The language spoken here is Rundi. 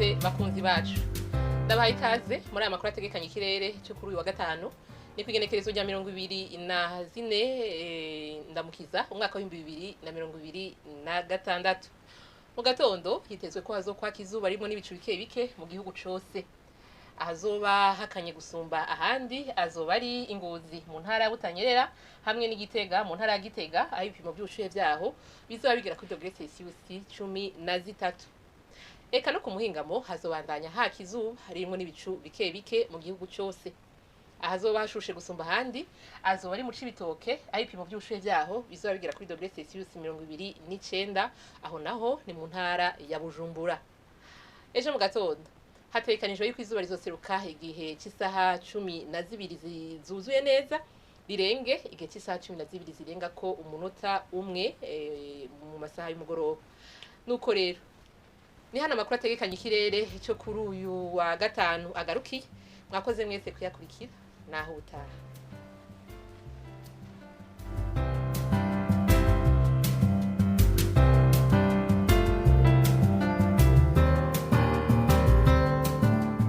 mwese bakunzi bacu ndabaha ikaze muri aya makuru ategekanye ikirere cyo kuri uyu wa gatanu ni kwigenekerezo rya 24 ndamukiza umwaka wa 2026 mu gatondo hitezwe ko hazokwaka izuba rimwe n'ibicu bike bike mu gihugu cose ahazoba hakanye gusumba ahandi azoba ari Ingozi mu ntara ya Butanyerera hamwe n'Igitega mu ntara ya Gitega aho ibipimo by'ubushuhe byaho bizoba bigera kuri degrees Celsius 13. Eka no ku muhingamo hazobandanya haka izuba harimwo n'ibicu bike bike mu gihugu cyose ahazoba hashushe gusumba ahandi azoba ari mu Cibitoke aho ibipimo by'ubushuhe byaho bizoba bigera kuri degrees Celsius 29 aho naho ni mu ntara ya Bujumbura. Ejo mu gatondo hatekanijwe yuko izuba rizoseruka igihe cy'isaha 12 zuzuye neza rirenge igihe cy'isaha 12 zirenga ko umunota umwe mu masaha y'umugoroba. Nuko rero ni hano amakuru ategekanye ikirere cyo kuri uyu wa gatanu agarukiye mwakoze mwese kuyakurikira naho utaha.